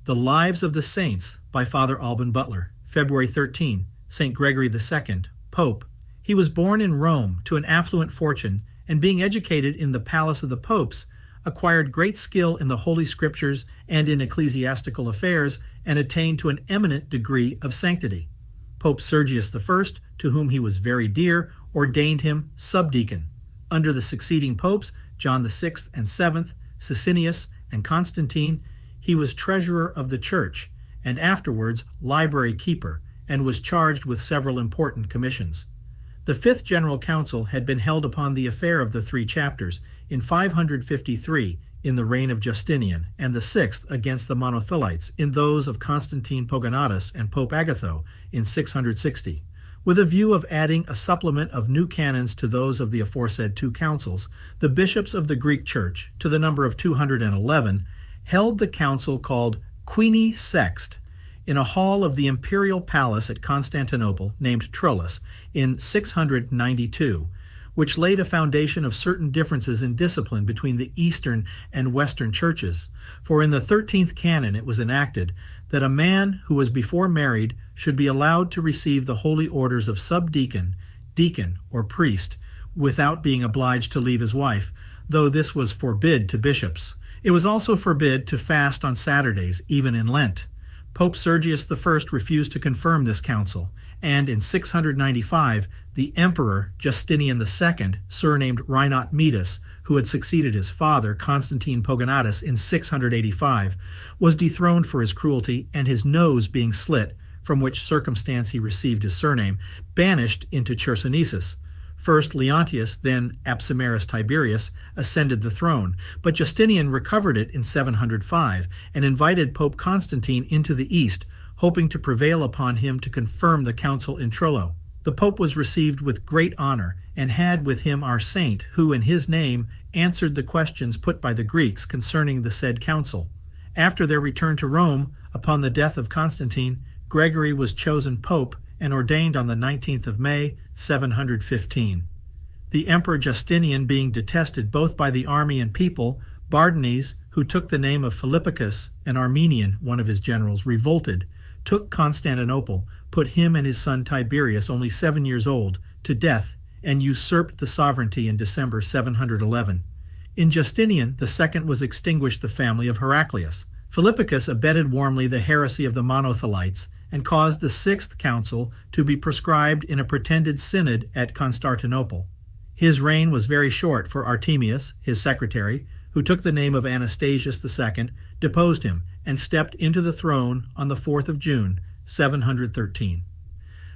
The Lives of the Saints by Father Alban Butler, February 13, St. Gregory II, Pope. He was born in Rome to an affluent fortune, and being educated in the palace of the popes, acquired great skill in the Holy Scriptures and in ecclesiastical affairs, and attained to an eminent degree of sanctity. Pope Sergius I, to whom he was very dear, ordained him subdeacon. Under the succeeding popes, John VI and VII, Sicinius, and Constantine, he was treasurer of the church, and afterwards library keeper, and was charged with several important commissions. The Fifth General Council had been held upon the affair of the three chapters in 553 in the reign of Justinian, and the sixth against the Monothelites in those of Constantine Pogonatus and Pope Agatho in 660. With a view of adding a supplement of new canons to those of the aforesaid two councils, the bishops of the Greek Church, to the number of 211, held the council called Quini Sext in a hall of the Imperial Palace at Constantinople named Trullo in 692, which laid a foundation of certain differences in discipline between the Eastern and Western churches. For in the 13th canon it was enacted that a man who was before married should be allowed to receive the holy orders of subdeacon, deacon, or priest, without being obliged to leave his wife, though this was forbid to bishops. It was also forbid to fast on Saturdays, even in Lent. Pope Sergius I refused to confirm this council, and in 695, the Emperor Justinian II, surnamed Reinot Metus, who had succeeded his father, Constantine Pogonatus, in 685, was dethroned for his cruelty and his nose being slit, from which circumstance he received his surname, banished into Chersonesus. First Leontius, then Apsimarus Tiberius, ascended the throne, but Justinian recovered it in 705 and invited Pope Constantine into the East, hoping to prevail upon him to confirm the council in Trullo. The Pope was received with great honor, and had with him our saint, who in his name answered the questions put by the Greeks concerning the said council. After their return to Rome, upon the death of Constantine, Gregory was chosen Pope and ordained on the 19th of May, 715. The Emperor Justinian being detested both by the army and people, Bardanes, who took the name of Philippicus, an Armenian, one of his generals, revolted, took Constantinople, put him and his son Tiberius, only 7 years old, to death, and usurped the sovereignty in December 711. In Justinian, the second was extinguished the family of Heraclius. Philippicus abetted warmly the heresy of the Monothelites, and caused the Sixth Council to be proscribed in a pretended synod at Constantinople. His reign was very short, for Artemius, his secretary, who took the name of Anastasius II, deposed him and stepped into the throne on the 4th of June, 713.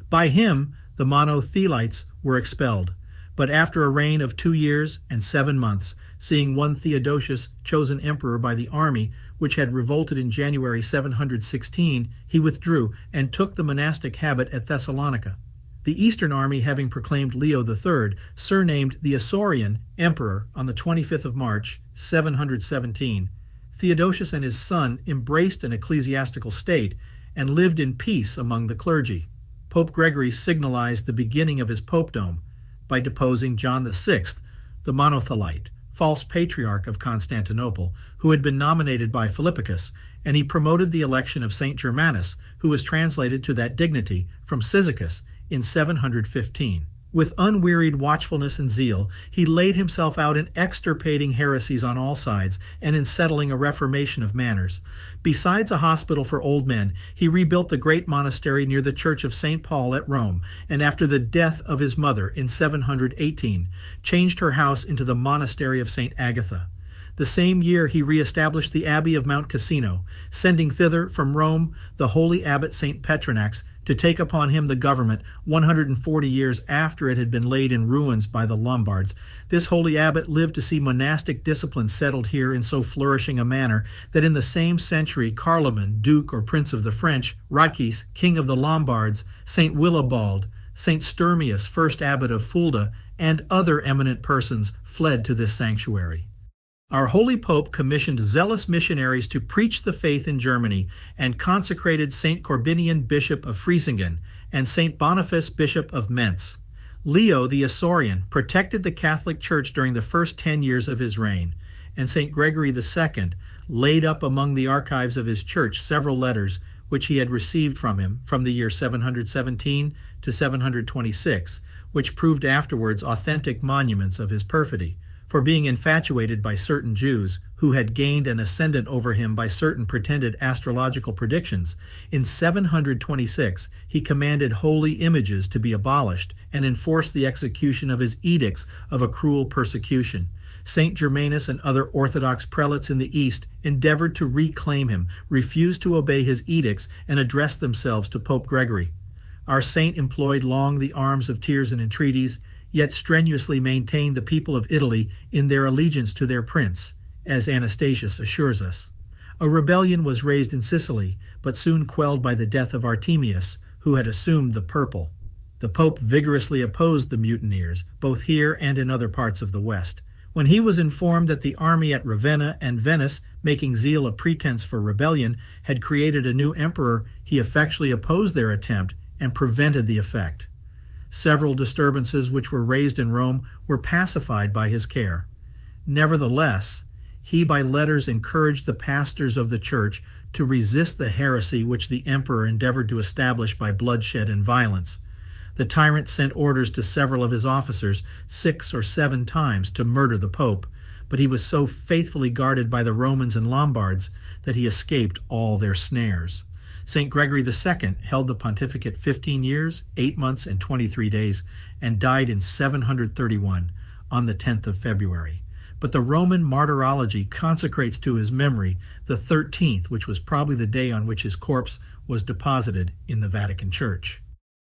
By him the Monothelites were expelled, but after a reign of 2 years and 7 months, seeing one Theodosius chosen emperor by the army, which had revolted in January 716, he withdrew and took the monastic habit at Thessalonica. The Eastern army having proclaimed Leo III, surnamed the Isaurian, emperor on the 25th of March, 717, Theodosius and his son embraced an ecclesiastical state and lived in peace among the clergy. Pope Gregory signalized the beginning of his popedom by deposing John VI, the Monothelite, false patriarch of Constantinople, who had been nominated by Philippicus, and he promoted the election of Saint Germanus, who was translated to that dignity from Cyzicus in 715. With unwearied watchfulness and zeal, he laid himself out in extirpating heresies on all sides and in settling a reformation of manners. Besides a hospital for old men, he rebuilt the great monastery near the church of St. Paul at Rome, and after the death of his mother in 718, changed her house into the monastery of St. Agatha. The same year he re-established the abbey of Monte Cassino, sending thither from Rome the holy abbot St. Petronax to take upon him the government 140 years after it had been laid in ruins by the Lombards. This holy abbot lived to see monastic discipline settled here in so flourishing a manner that in the same century Carloman, Duke or Prince of the French, Ratchis, King of the Lombards, St. Willibald, St. Sturmius, first abbot of Fulda, and other eminent persons fled to this sanctuary. Our holy Pope commissioned zealous missionaries to preach the faith in Germany and consecrated St. Corbinian, Bishop of Friesingen, and St. Boniface, Bishop of Mentz. Leo the Isaurian protected the Catholic Church during the first 10 years of his reign, and St. Gregory II laid up among the archives of his church several letters which he had received from him from the year 717 to 726, which proved afterwards authentic monuments of his perfidy, for being infatuated by certain Jews who had gained an ascendant over him by certain pretended astrological predictions. In 726 he commanded holy images to be abolished and enforced the execution of his edicts of a cruel persecution. St. Germanus and other Orthodox prelates in the East endeavored to reclaim him, refused to obey his edicts, and addressed themselves to Pope Gregory. Our saint employed long the arms of tears and entreaties, yet strenuously maintained the people of Italy in their allegiance to their prince, as Anastasius assures us. A rebellion was raised in Sicily, but soon quelled by the death of Artemius, who had assumed the purple. The Pope vigorously opposed the mutineers, both here and in other parts of the West. When he was informed that the army at Ravenna and Venice, making zeal a pretense for rebellion, had created a new emperor, he effectually opposed their attempt and prevented the effect. Several disturbances which were raised in Rome were pacified by his care. Nevertheless, he by letters encouraged the pastors of the church to resist the heresy which the emperor endeavored to establish by bloodshed and violence. The tyrant sent orders to several of his officers 6 or 7 times to murder the pope, but he was so faithfully guarded by the Romans and Lombards that he escaped all their snares. St. Gregory II held the pontificate 15 years, 8 months, and 23 days, and died in 731 on the 10th of February. But the Roman martyrology consecrates to his memory the 13th, which was probably the day on which his corpse was deposited in the Vatican Church.